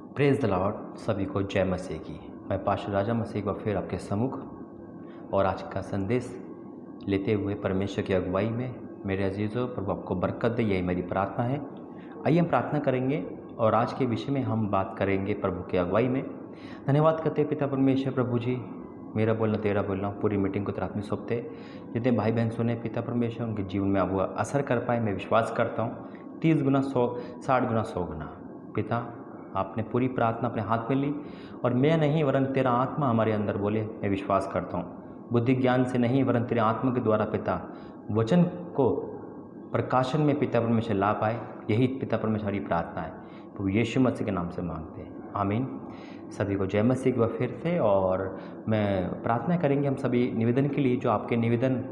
Praise the Lord. सभी को जय मसीह की। मैं पास्टर राजा मसीह को फिर आपके सम्मुख और आज का संदेश लेते हुए परमेश्वर की अगुवाई में मेरे अजीज़ों, प्रभु आपको बरकत दे, यही मेरी प्रार्थना है। आइए हम प्रार्थना करेंगे और आज के विषय में हम बात करेंगे प्रभु की अगुवाई में। धन्यवाद करते पिता परमेश्वर। प्रभु जी, मेरा बोलना तेरा बोलना, पूरी मीटिंग को तेरे हाथ में सौंपते। जितने भाई बहन सुने पिता परमेश्वर, उनके जीवन में अब वह असर कर पाए, मैं विश्वास करता हूँ। 30 गुना 100, 60 गुना 100 गुना। पिता, आपने पूरी प्रार्थना अपने हाथ में ली और मैं नहीं वरन तेरा आत्मा हमारे अंदर बोले, मैं विश्वास करता हूँ। बुद्धि ज्ञान से नहीं वरन तेरे आत्मा के द्वारा पिता वचन को प्रकाशन में पिता परमेश्वर ला पाए, यही पिता परमेश्वर की प्रार्थना है। प्रभु यीशु मसीह के नाम से मांगते हैं, आमीन। सभी को जय मसीह की फिर से। और मैं प्रार्थना करेंगे हम सभी निवेदन के लिए, जो आपके निवेदन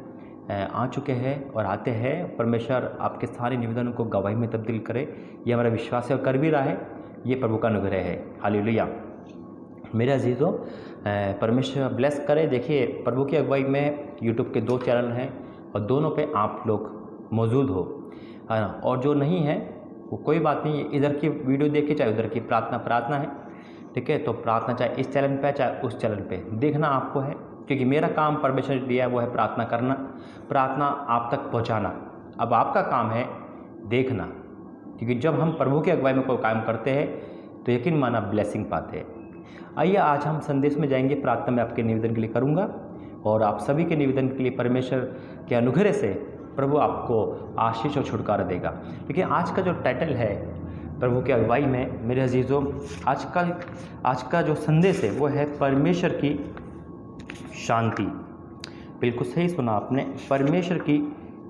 आ चुके हैं और आते हैं। परमेश्वर आपके सारे निवेदनों को गवाही में तब्दील करे, ये हमारा विश्वास है और कर भी रहा है। ये प्रभु का अनुग्रह है। हालेलुया। मेरे अजीज़ों, परमेश्वर ब्लेस करे। देखिए, प्रभु की अगुवाई में यूट्यूब के 2 चैनल हैं और दोनों पे आप लोग मौजूद हो, है ना। और जो नहीं है वो कोई बात नहीं, इधर की वीडियो देख के चाहे उधर की प्रार्थना है, ठीक है। तो प्रार्थना चाहे इस चैनल पे चाहे उस चैनल पे देखना आपको है, क्योंकि मेरा काम परमेश्वर ने दिया है वो है प्रार्थना करना, प्रार्थना आप तक पहुँचाना। अब आपका काम है देखना, क्योंकि जब हम प्रभु की अगुवाई में कोई काम करते हैं तो यकीन माना ब्लेसिंग पाते हैं। आइए आज हम संदेश में जाएंगे। प्रार्थना मैं आपके निवेदन के लिए करूंगा और आप सभी के निवेदन के लिए परमेश्वर के अनुग्रह से प्रभु आपको आशीष और छुटकारा देगा। लेकिन आज का जो टाइटल है प्रभु की अगुवाई में, मेरे अजीज़ों, आज का जो संदेश है वो है परमेश्वर की शांति। बिल्कुल सही सुना आपने, परमेश्वर की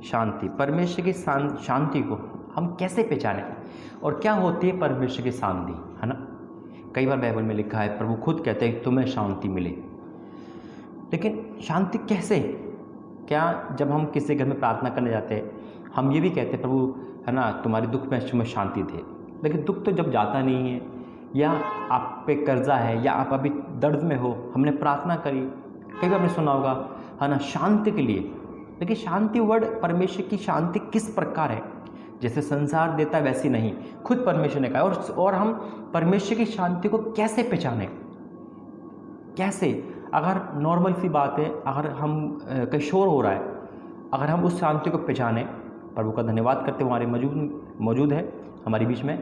शांति। परमेश्वर की शांति को हम कैसे पहचानें और क्या होती है परमेश्वर की शांति, है ना। कई बार बाइबल में लिखा है, प्रभु खुद कहते हैं तुम्हें शांति मिले। लेकिन शांति कैसे? क्या जब हम किसी घर में प्रार्थना करने जाते हैं हम ये भी कहते हैं प्रभु, है ना, तुम्हारे दुख में तुम्हें शांति दे। लेकिन दुख तो जब जाता नहीं है, या आप पे कर्जा है, या आप अभी दर्द में हो, हमने प्रार्थना करी, कई बार आपने सुना होगा, है ना, शांति के लिए। लेकिन शांति वर्ड, परमेश्वर की शांति किस प्रकार है? जैसे संसार देता है वैसी नहीं, खुद परमेश्वर ने कहा। और हम परमेश्वर की शांति को कैसे पहचानें? कैसे? अगर नॉर्मल सी बात है, अगर हम कहीं शोर हो रहा है, अगर हम उस शांति को पहचानें, प्रभु का धन्यवाद करते हमारे मौजूद है हमारे बीच में,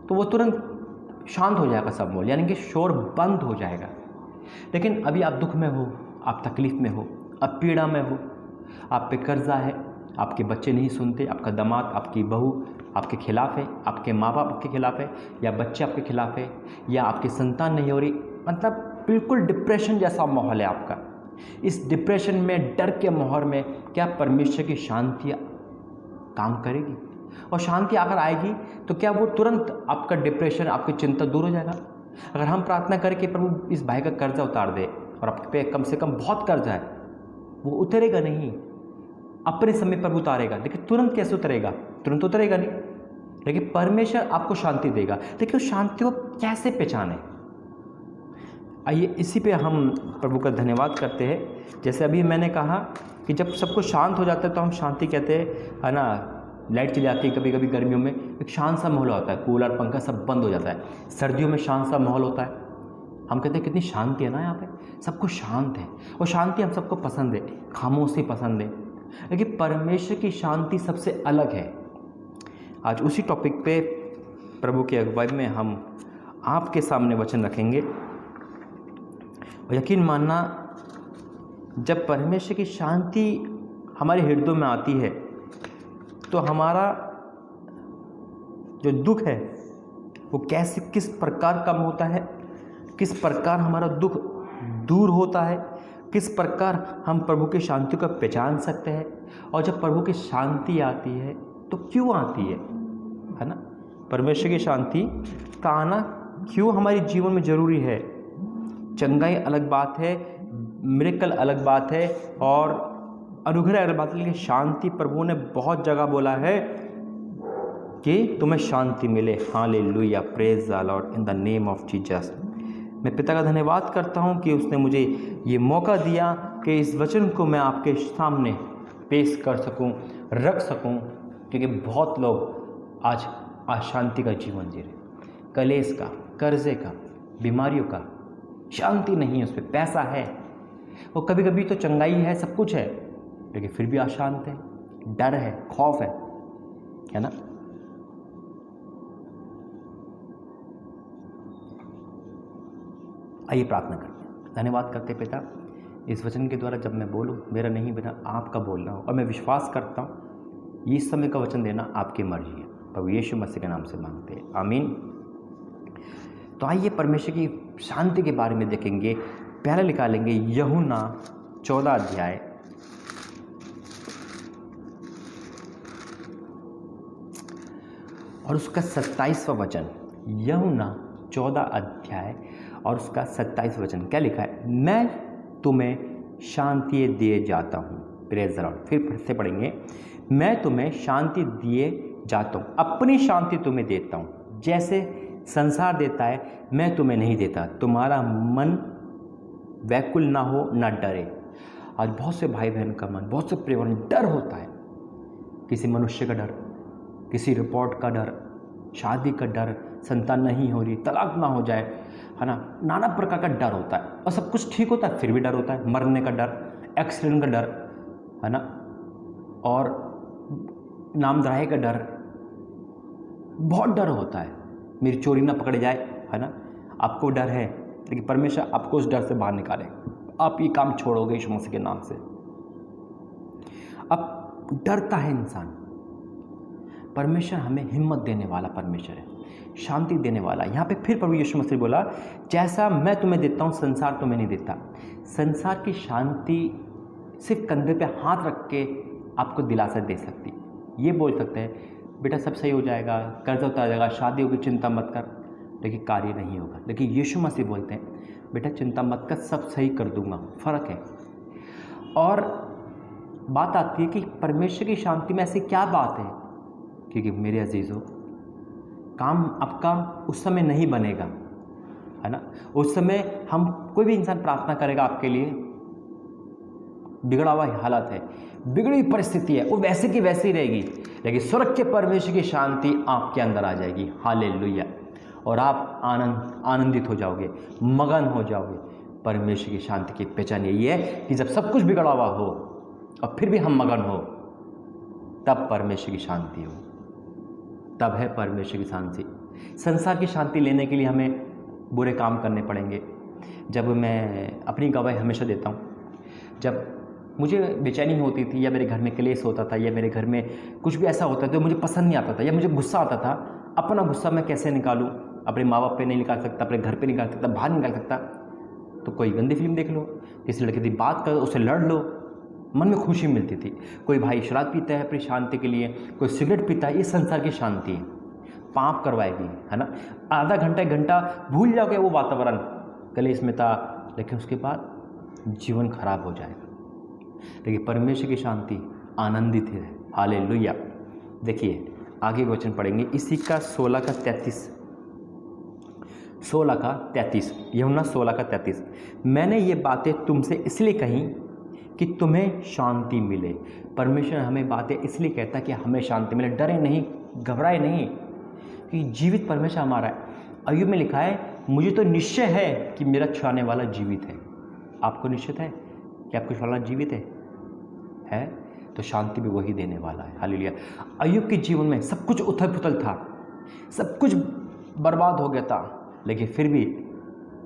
तो वो तुरंत शांत हो जाएगा सब बोल, यानी कि शोर बंद हो जाएगा। लेकिन अभी आप दुख में हो, आप तकलीफ में हो, आप पीड़ा में हो, आप पे कर्जा है, आपके बच्चे नहीं सुनते, आपका दामाद आपकी बहू आपके खिलाफ है, आपके माँ बाप आपके खिलाफ है, या बच्चे आपके खिलाफ है, या आपकी संतान नहीं हो रही, मतलब बिल्कुल डिप्रेशन जैसा माहौल है आपका। इस डिप्रेशन में, डर के माहौल में क्या परमेश्वर की शांति काम करेगी? और शांति अगर आएगी तो क्या वो तुरंत आपका डिप्रेशन, आपकी चिंता दूर हो जाएगा? अगर हम प्रार्थना करें कि प्रभु इस भाई का कर्जा उतार दे, और आपके पे कम से कम बहुत कर्जा है, वो उतरेगा नहीं, अपने समय पर उतारेगा। लेकिन तुरंत कैसे उतरेगा? तुरंत उतरेगा नहीं। लेकिन परमेश्वर आपको शांति देगा। लेकिन उस शांति को कैसे पहचाने? आइए इसी पे हम प्रभु का धन्यवाद करते हैं। जैसे अभी मैंने कहा कि जब सब कुछ शांत हो जाता है तो हम शांति कहते हैं, है ना। लाइट चली जाती है कभी कभी गर्मियों में, एक शांत सा माहौल होता है, कूलर पंखा सब बंद हो जाता है। सर्दियों में शांत सा माहौल होता है, हम कहते हैं कितनी शांति है ना यहाँ पे, सब कुछ शांत है। और शांति हम सबको पसंद है, खामोशी पसंद है। लेकिन परमेश्वर की शांति सबसे अलग है। आज उसी टॉपिक पे प्रभु की अगुवाई में हम आपके सामने वचन रखेंगे। और यकीन मानना, जब परमेश्वर की शांति हमारे हृदय में आती है तो हमारा जो दुख है वो कैसे, किस प्रकार कम होता है, किस प्रकार हमारा दुख दूर होता है, किस प्रकार हम प्रभु की शांति को पहचान सकते हैं। और जब प्रभु की शांति आती है तो क्यों आती है ना। परमेश्वर की शांति का आना क्यों हमारे जीवन में ज़रूरी है? चंगाई अलग बात है, मिरेकल अलग बात है, और अनुग्रह अलग बात है। लेकिन शांति, प्रभु ने बहुत जगह बोला है कि तुम्हें शांति मिले। Hallelujah, praise the Lord in the name of Jesus. मैं पिता का धन्यवाद करता हूं कि उसने मुझे ये मौका दिया कि इस वचन को मैं आपके सामने पेश कर सकूं, रख सकूं, क्योंकि बहुत लोग आज अशांति का जीवन जी रहे। कलेश का, कर्जे का, बीमारियों का, शांति नहीं है, उस पर पैसा है, वो कभी कभी तो चंगाई है, सब कुछ है, लेकिन फिर भी अशांत है, डर है, खौफ है ना। आइए प्रार्थना करते हैं। धन्यवाद करते पिता, इस वचन के द्वारा जब मैं बोलूँ, मेरा नहीं बिना आपका बोलना हो, और मैं विश्वास करता हूँ इस समय का वचन देना आपकी मर्जी है। प्रभु यीशु मसीह के नाम से मांगते हैं, आमीन। तो आइए परमेश्वर की शांति के बारे में देखेंगे। पहले निकालेंगे यूहन्ना 14 अध्याय और उसका 27वां वचन। यूहन्ना 14 अध्याय और उसका 27वां वचन क्या लिखा है? मैं तुम्हें शांति दिए जाता हूँ। Praise the Lord. फिर से पढ़ेंगे, मैं तुम्हें शांति दिए जाता हूँ, अपनी शांति तुम्हें देता हूँ, जैसे संसार देता है मैं तुम्हें नहीं देता। तुम्हारा मन व्याकुल ना हो, ना डरे। आज बहुत से भाई बहन का मन, बहुत से परिवार में डर होता है, किसी मनुष्य का डर, किसी रिपोर्ट का डर, शादी का डर, संतान नहीं हो रही, तलाक ना हो जाए, है ना, नाना प्रकार का डर होता है। और सब कुछ ठीक होता है फिर भी डर होता है, मरने का डर, एक्सीडेंट का डर, है ना, और नामधराई का डर, बहुत डर होता है, मेरी चोरी ना पकड़ जाए, है ना। आपको डर है, लेकिन परमेश्वर आपको उस डर से बाहर निकाले। आप ये काम छोड़ोगे यीशु मसीह के नाम से। अब डरता है इंसान, परमेश्वर हमें हिम्मत देने वाला परमेश्वर है, शांति देने वाला। यहाँ पे फिर प्रभु यीशु मसीह बोला, जैसा मैं तुम्हें देता हूँ संसार तुम्हें नहीं देता। संसार की शांति सिर्फ कंधे पे हाथ रख के आपको दिलासा दे सकती, ये बोल सकते हैं बेटा सब सही हो जाएगा, कर्ज उतार जाएगा, शादी होगी, चिंता मत कर, लेकिन कार्य नहीं होगा। लेकिन यीशु मसीह बोलते हैं बेटा चिंता मत कर, सब सही कर दूंगा। फ़र्क है। और बात आती है कि परमेश्वर की शांति में ऐसी क्या बात है, क्योंकि मेरे अजीज़ों, काम आपका उस समय नहीं बनेगा, है ना। उस समय हम, कोई भी इंसान प्रार्थना करेगा आपके लिए, बिगड़ा हुआ हालत है, बिगड़ी हुई परिस्थिति है, वो वैसे की वैसी रहेगी, लेकिन स्वर्ग के परमेश्वर की शांति आपके अंदर आ जाएगी। हालेलुया। और आप आनंदित हो जाओगे, मगन हो जाओगे। परमेश्वर की शांति की पहचान यही है कि जब सब कुछ बिगड़ा हुआ हो और फिर भी हम मगन हो, तब परमेश्वर की शांति हो, तब है परमेश्वर की शांति। संसार की शांति लेने के लिए हमें बुरे काम करने पड़ेंगे। जब मैं अपनी गवाही हमेशा देता हूँ, जब मुझे बेचैनी होती थी, या मेरे घर में क्लेश होता था, या मेरे घर में कुछ भी ऐसा होता था जो मुझे पसंद नहीं आता था, या मुझे गुस्सा आता था, अपना गुस्सा मैं कैसे निकालूं? अपने माँ बाप पे नहीं निकाल सकता, अपने घर पे निकाल सकता, बाहर निकाल सकता, तो कोई गंदी फिल्म देख लो, किसी लड़के की बात करो, उससे लड़ लो, मन में खुशी मिलती थी। कोई भाई शराब पीता है अपनी शांति के लिए, कोई सिगरेट पीता है, ये संसार की शांति है, पाप करवाएगी, है ना। आधा घंटा, एक घंटा भूल जाओगे वो वातावरण, क्लेश में था, लेकिन उसके बाद जीवन खराब हो जाएगा। लेकिन परमेश्वर की शांति आनंदित है। हालेलुया। देखिए आगे वचन पढ़ेंगे, इसी का 16 का 33, यूहन्ना 16 का 33। मैंने ये बातें तुमसे इसलिए कही कि तुम्हें शांति मिले। परमेश्वर हमें बातें इसलिए कहता है कि हमें शांति मिले, डरे नहीं, घबराए नहीं, कि जीवित परमेश्वर हमारा है। अय्यूब में लिखा है, मुझे तो निश्चय है कि मेरा छुड़ाने वाला जीवित है। आपको निश्चित है कि आपको छुड़ाने वाला जीवित है? तो शांति भी वही देने वाला है। हालेलुया। अय्यूब के जीवन में सब कुछ उथल पुथल था, सब कुछ बर्बाद हो गया था, लेकिन फिर भी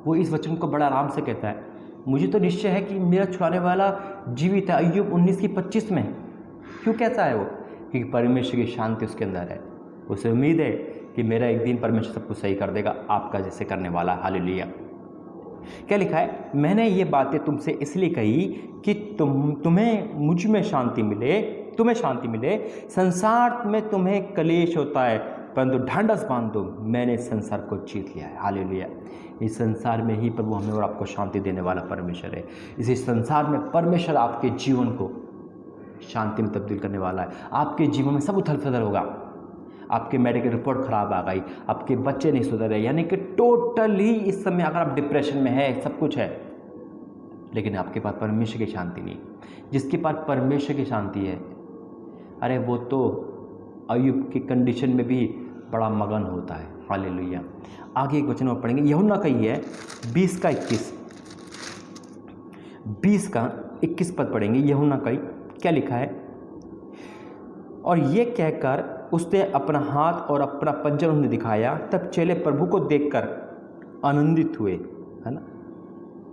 वो इस वचन को बड़ा आराम से कहता है, मुझे तो निश्चय है कि मेरा छुड़ाने वाला जीवित है। अय्यूब 19:25 में क्यों कहता है वो? क्योंकि परमेश्वर की शांति उसके अंदर है, उसे उम्मीद है कि मेरा एक दिन परमेश्वर सब कुछ सही कर देगा, आपका जैसे करने वाला। हालेलुया। क्या लिखा है? मैंने ये बातें तुमसे इसलिए कही कि तुम्हें मुझ में शांति मिले, तुम्हें शांति मिले। संसार में तुम्हें क्लेश होता है, परंतु ढांढस बांध दो, मैंने संसार को जीत लिया है। हालेलुया। इस संसार में ही प्रभु हमें और आपको शांति देने वाला परमेश्वर है। इसी संसार में परमेश्वर आपके जीवन को शांति में तब्दील करने वाला है। आपके जीवन में सब उथल पुथल होगा, आपके मेडिकल रिपोर्ट खराब आ गई, आपके बच्चे नहीं सुधर रहे, यानी कि टोटली इस समय अगर आप डिप्रेशन में है, सब कुछ है, लेकिन आपके पास परमेश्वर की शांति नहीं। जिसके पास परमेश्वर की शांति है, अरे वो तो अय्यूब की कंडीशन में भी बड़ा मगन होता है। हालेलुया। आगे एक वचन और पढ़ेंगे, यूहन्ना का ही है 20 का 21 पद पढ़ेंगे। यूहन्ना का ही क्या लिखा है, और ये कहकर उसने अपना हाथ और अपना पंजर उन्हें दिखाया। तब चेले प्रभु को देखकर आनंदित हुए, है ना,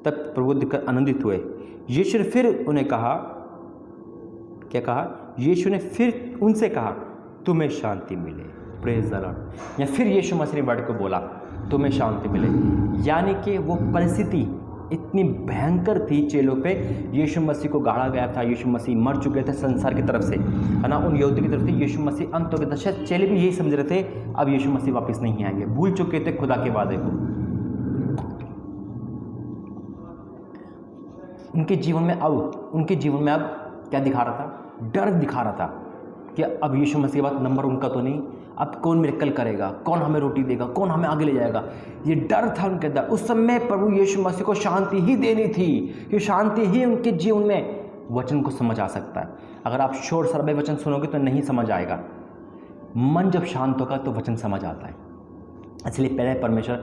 तब प्रभु देखकर आनंदित हुए। यीशु ने फिर उन्हें कहा, क्या कहा, यीशु ने फिर उनसे कहा, तुम्हें शांति मिले। Praise the Lord. या फिर यीशु मसीह ने वर्ड को बोला, तुम्हें शांति मिले। यानी कि वो परिस्थिति इतनी भयंकर थी चेलों पे, यीशु मसीह को गाड़ा गया था, यीशु मसीह मर चुके थे संसार की तरफ से, है ना, उन यहूदियों की तरफ से यीशु मसीह अंत हो गया था। शायद चेले भी यही समझ रहे थे अब यीशु मसीह वापस नहीं आएंगे, भूल चुके थे खुदा के वादे को। उनके जीवन में अब क्या दिखा रहा था, डर दिखा रहा था कि अब यीशु मसीह के बाद नंबर उनका तो नहीं, अब कौन मिरेकल करेगा, कौन हमें रोटी देगा, कौन हमें आगे ले जाएगा, ये डर था उनके अंदर। उस समय प्रभु यीशु मसीह को शांति ही देनी थी, कि शांति ही उनके जीवन में वचन को समझ आ सकता है। अगर आप शोर शराबे वचन सुनोगे तो नहीं समझ आएगा। मन जब शांत होगा तो वचन समझ आता है। इसलिए पहले परमेश्वर,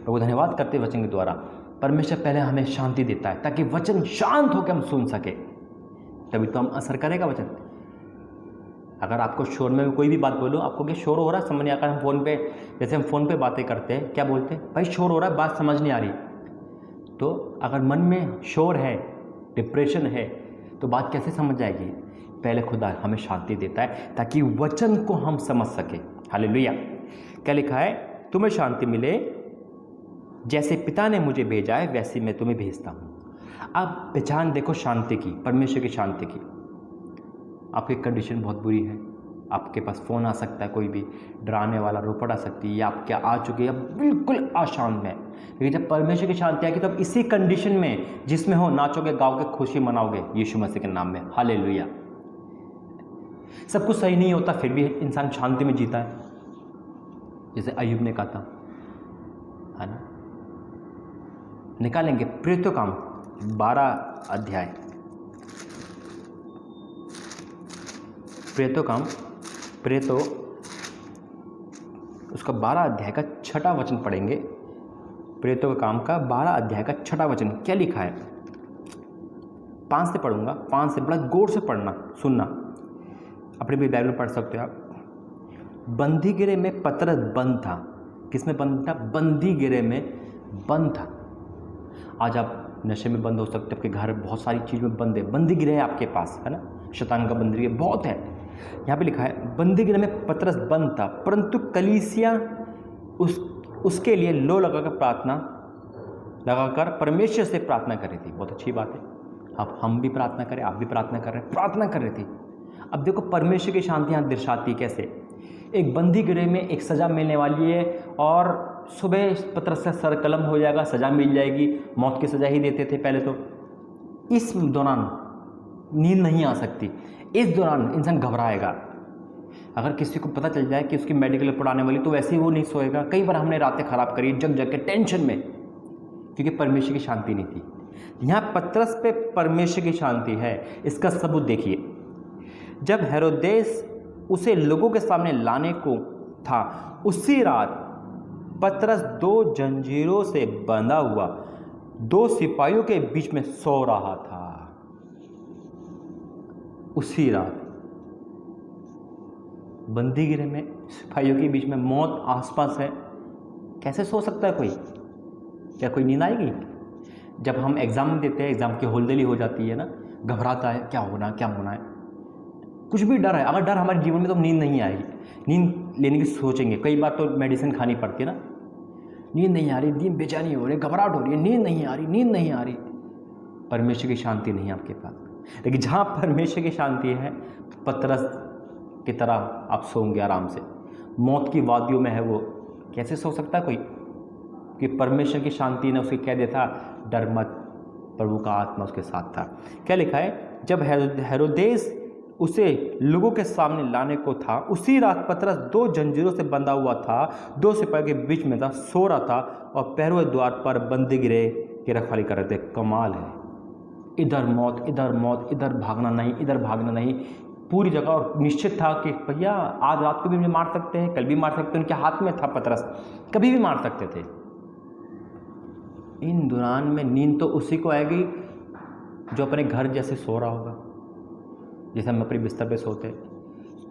प्रभु धन्यवाद करते वचन के द्वारा, परमेश्वर पहले हमें शांति देता है ताकि वचन शांत होकर हम सुन सके, तभी तो हम असर करेगा वचन। अगर आपको शोर में कोई भी बात बोलो, आपको क्या शोर हो रहा है समझ नहीं आता। हम फ़ोन पे, जैसे हम फ़ोन पे बातें करते हैं, क्या बोलते हैं, भाई शोर हो रहा है, बात समझ नहीं आ रही। तो अगर मन में शोर है, डिप्रेशन है, तो बात कैसे समझ जाएगी। पहले खुदा हमें शांति देता है ताकि वचन को हम समझ सके। हालेलुया। क्या लिखा है, तुम्हें शांति मिले, जैसे पिता ने मुझे भेजा है वैसे मैं तुम्हें भेजता हूँ। अब पहचान देखो शांति की, परमेश्वर की शांति की। आपकी कंडीशन बहुत बुरी है, आपके पास फ़ोन आ सकता है, कोई भी डराने वाला रोपड़ आ सकती है, या आपके आ चुकी है, बिल्कुल अशांत में। लेकिन जब परमेश्वर की शांति आएगी तो अब इसी कंडीशन में जिसमें हो नाचोगे, गाओगे, खुशी मनाओगे यीशु मसीह के नाम में। हालेलुया। सब कुछ सही नहीं होता फिर भी इंसान शांति में जीता है, जैसे अय्यूब ने कहा था, है ना। निकालेंगे प्रेरितों काम 12 अध्याय, प्रेरितों उसका 12 अध्याय का 6वां वचन पढ़ेंगे। प्रेरितों का काम का 12 अध्याय का 6वां वचन क्या लिखा है। 5 से पढ़ूंगा, 5 से बड़ा गौर से पढ़ना, सुनना, अपनी भी बाइबल पढ़ सकते हो आप। बंदी गिरे में पतरस बंद था। किसमें बंद था, बंदी गिरे में बंद था। आज आप नशे में बंद हो सकते, आपके घर बहुत सारी चीज़ में बंद है, बंदी गिरे है आपके पास, है ना, शैतान का बंदी गिरे बहुत है। यहाँ पे लिखा है बंदी गिरे में पतरस बंद था, परंतु कलीसिया उसके लिए लो लगाकर परमेश्वर से प्रार्थना कर रही थी। बहुत अच्छी बात है, अब हम भी प्रार्थना करें, आप भी प्रार्थना कर रहे हैं, प्रार्थना कर रही थी। अब देखो परमेश्वर की शांति यहाँ दर्शाती कैसे। एक बंदी गिरे में एक सज़ा मिलने वाली है, और सुबह पतरस का सर कलम हो जाएगा, सज़ा मिल जाएगी, मौत की सज़ा ही देते थे पहले तो। इस दौरान नींद नहीं आ सकती, इस दौरान इंसान घबराएगा। अगर किसी को पता चल जाए कि उसकी मेडिकल रिपोर्ट आने वाली, तो वैसे ही वो नहीं सोएगा। कई बार हमने रातें खराब करी जग जग के टेंशन में, क्योंकि परमेश्वर की शांति नहीं थी। यहाँ पतरस पे परमेश्वर की शांति है। इसका सबूत देखिए, जब हेरोदेस उसे लोगों के सामने लाने को था, उसी रात पतरस 2 जंजीरों से बंधा हुआ 2 सिपाहियों के बीच में सो रहा था। उसी रात बंदी गिरे में, सिपाहियों के बीच में, मौत आसपास है, कैसे सो सकता है कोई। क्या कोई नींद आएगी। जब हम एग्ज़ाम देते हैं, एग्ज़ाम की होलदली हो जाती है ना, घबराता है, क्या होना है, कुछ भी डर है। अगर डर हमारे जीवन में तो नींद नहीं आएगी, नींद लेने की सोचेंगे। कई बार तो मेडिसिन खानी पड़ती है ना, नींद नहीं आ रही, नींद बेचैनी हो रही, घबराहट हो रही है, नींद नहीं आ रही। परमेश्वर की शांति नहीं है आपके पास। लेकिन जहाँ परमेश्वर की शांति है, पतरस की तरह आप सोंगे आराम से। मौत की वादियों में है वो, कैसे सो सकता है कोई, कि परमेश्वर की शांति ने उसे कह दिया था, डर मत, प्रभु का आत्मा उसके साथ था। क्या लिखा है, जब हेरोदेस उसे लोगों के सामने लाने को था, उसी रात पतरस 2 जंजीरों से बंधा हुआ था, 2 सिपाहियों के बीच में था, सो रहा था, और पैरों द्वार पर बंदी गिरे की रखवाली कर रहे थे। कमाल है, इधर मौत, इधर भागना नहीं, पूरी जगह, और निश्चित था कि भैया आज रात को भी मुझे मार सकते हैं, कल भी मार सकते हैं। उनके हाथ में था पतरस, कभी भी मार सकते थे। इन दौरान में नींद तो उसी को आएगी जो अपने घर जैसे सो रहा होगा, जैसे हम अपने बिस्तर पे सोते,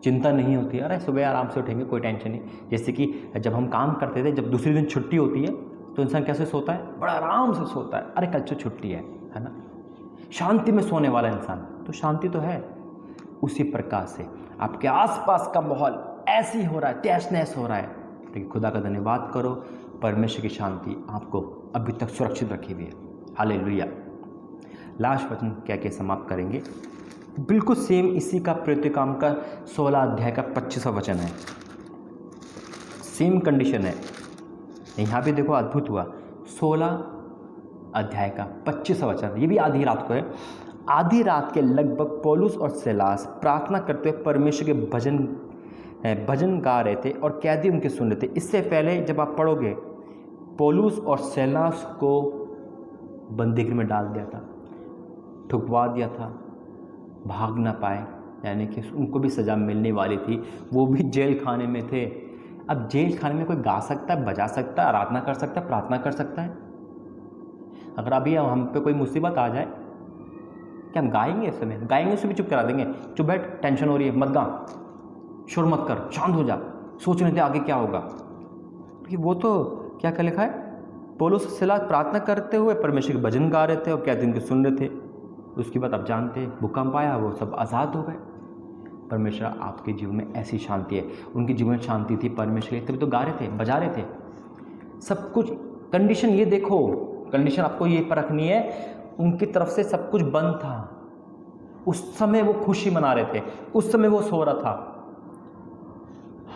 चिंता नहीं होती, अरे सुबह आराम से उठेंगे, कोई टेंशन नहीं। जैसे कि जब हम काम करते थे, जब दूसरे दिन छुट्टी होती है तो इंसान कैसे सोता है, बड़ा आराम से सोता है, अरे कल से छुट्टी है ना, शांति में सोने वाला इंसान। तो शांति तो है। उसी प्रकार से आपके आसपास का माहौल ऐसी हो रहा है, तहस नहस हो रहा है, लेकिन खुदा का धन्यवाद करो, परमेश्वर की शांति आपको अभी तक सुरक्षित रखी हुई है। हालेलुया। लास्ट वचन क्या क्या समाप्त करेंगे, बिल्कुल सेम इसी का प्रेरितकाम का 16 अध्याय का 25वां वचन है। सेम कंडीशन है। यहाँ पे देखो अद्भुत हुआ, 16 अध्याय का 25वां वचन, ये भी आधी रात को है। आधी रात के लगभग पौलुस और सीलास प्रार्थना करते हुए परमेश्वर के भजन गा रहे थे और कैदी उनके सुन रहे थे। इससे पहले जब आप पढ़ोगे, पौलुस और सीलास को बंदीगृह में डाल दिया था, ठुकवा दिया था, भाग ना पाए, यानी कि उनको भी सज़ा मिलने वाली थी, वो भी जेल खाने में थे। अब जेल खाने में कोई गा सकता है, बजा सकता है, आराधना कर सकता है, प्रार्थना कर सकता है। अगर अभी हम पे कोई मुसीबत आ जाए, क्या हम गाएंगे? इस समय गाएंगे, उसे भी चुप करा देंगे, चुप बैठ, टेंशन हो रही है, मत गा, शोर मत कर, शांत हो जा, सोच रहे थे आगे क्या होगा। क्योंकि वो तो क्या क्या लिखा है, पौलुस और सीलास प्रार्थना करते हुए परमेश्वर के भजन गा रहे थे और कैदी उनके सुन रहे थे। उसके बाद आप जानते हैं भूकंप आया, वो सब आज़ाद हो गए। परमेश्वर आपके जीवन में ऐसी शांति है। उनके जीवन में शांति थी परमेश्वर के, तभी तो गा रहे थे, बजा रहे थे, सब कुछ। कंडीशन ये देखो, कंडीशन आपको ये परखनी है, उनकी तरफ से सब कुछ बंद था। उस समय वो खुशी मना रहे थे, उस समय वो सो रहा था।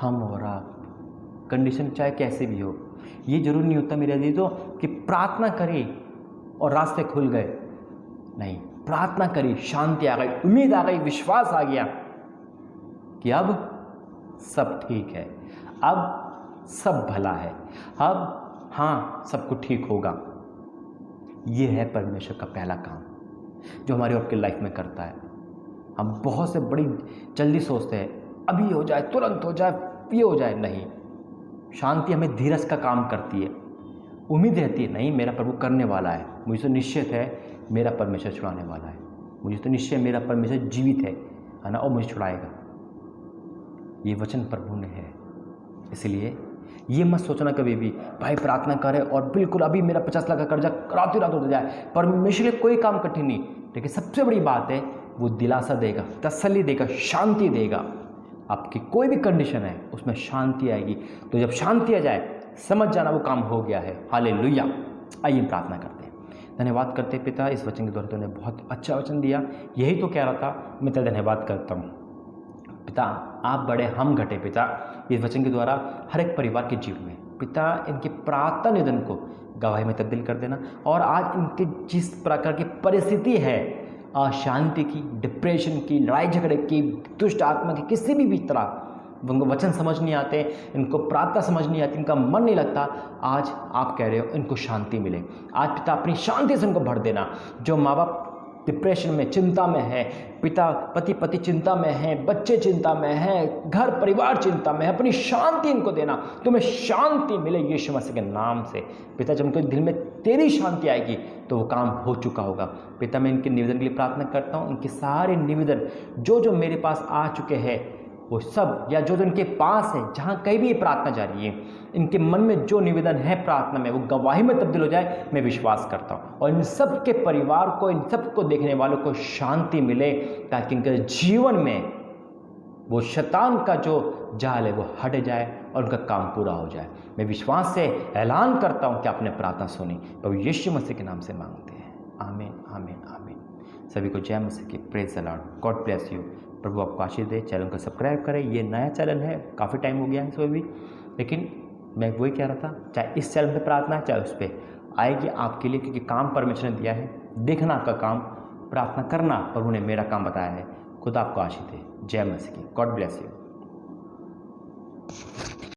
हम और आप, कंडीशन चाहे कैसे भी हो, ये जरूरी नहीं होता मेरे अजीजों कि प्रार्थना करी और रास्ते खुल गए। नहीं, प्रार्थना करी, शांति आ गई, उम्मीद आ गई, विश्वास आ गया कि अब सब ठीक है, अब सब भला है, अब हाँ सब कुछ ठीक होगा। ये है परमेश्वर का पहला काम जो हमारी आपकी लाइफ में करता है। हम बहुत से बड़ी जल्दी सोचते हैं, अभी हो जाए, तुरंत हो जाए, ये हो जाए। नहीं, शांति हमें धीरज का काम करती है। उम्मीद रहती है, नहीं मेरा प्रभु करने वाला है, मुझे तो निश्चित है मेरा परमेश्वर छुड़ाने वाला है, मुझे तो निश्चय मेरा परमेश्वर जीवित है ना, और मुझे छुड़ाएगा। ये वचन प्रभु ने है। इसलिए ये मत सोचना कभी भी भाई प्रार्थना करे और बिल्कुल अभी मेरा 50 लाख का कर्जा रातों रात उतर जाए। परमेश्वर के कोई काम कठिन नहीं, लेकिन सबसे बड़ी बात है वो दिलासा देगा, तसल्ली देगा, शांति देगा। आपकी कोई भी कंडीशन है उसमें शांति आएगी। तो जब शांति आ जाए समझ जाना वो काम हो गया है। हालेलुया। आइए प्रार्थना करते हैं। धन्यवाद करते हैं पिता, इस वचन के द्वारा तूने बहुत अच्छा वचन दिया, यही तो कह रहा था। मैं तेरा धन्यवाद करता हूँ पिता, आप बड़े हम घटे पिता। इस वचन के द्वारा हर एक परिवार के जीवन में पिता इनके प्रार्थना निधन को गवाही में तब्दील कर देना, और आज इनके जिस प्रकार की परिस्थिति है, अशांति की, डिप्रेशन की, लड़ाई झगड़े की, दुष्ट आत्मा की, किसी भी तरह उनको वचन समझ नहीं आते, इनको प्रार्थना समझ नहीं आती, इनका मन नहीं लगता, आज आप कह रहे हो इनको शांति मिले। आज पिता अपनी शांति से इनको भर देना। जो माँ बाप डिप्रेशन में, चिंता में है, पिता पति चिंता में है, बच्चे चिंता में हैं, घर परिवार चिंता में है, अपनी शांति इनको देना। तुम्हें शांति मिले यीशु मसीह के नाम से पिता। जब उनके दिल में तेरी शांति आएगी तो वो काम हो चुका होगा। पिता मैं इनके निवेदन के लिए प्रार्थना करता हूँ, इनके सारे निवेदन जो मेरे पास आ चुके हैं वो सब, या जो इनके पास है, जहाँ कहीं भी ये प्रार्थना जा रही है, इनके मन में जो निवेदन है प्रार्थना में, वो गवाही में तब्दील हो जाए, मैं विश्वास करता हूँ। और इन सब के परिवार को, इन सब को देखने वालों को शांति मिले, ताकि इनके जीवन में वो शैतान का जो जाल है वो हट जाए और उनका काम पूरा हो जाए। मैं विश्वास से ऐलान करता हूँ कि आपने प्रार्थना सुनी, प्रभु यीशु मसीह के नाम से मांगते हैं। आमीन, आमीन, आमीन। सभी को जय मसीह की। Praise the Lord. God bless you. प्रभु आपको आशीष दे। चैनल को सब्सक्राइब करें। ये नया चैनल है, काफ़ी टाइम हो गया है इसमें भी, लेकिन मैं वही कह रहा था, चाहे इस चैनल पे प्रार्थना चाहे उस पर आएगी आपके लिए, क्योंकि काम परमेश्वर ने दिया है, देखना आपका काम, प्रार्थना करना, और उन्हें मेरा काम बताया है। खुदा आपको आशीष दे। जय मसीह की। God bless you.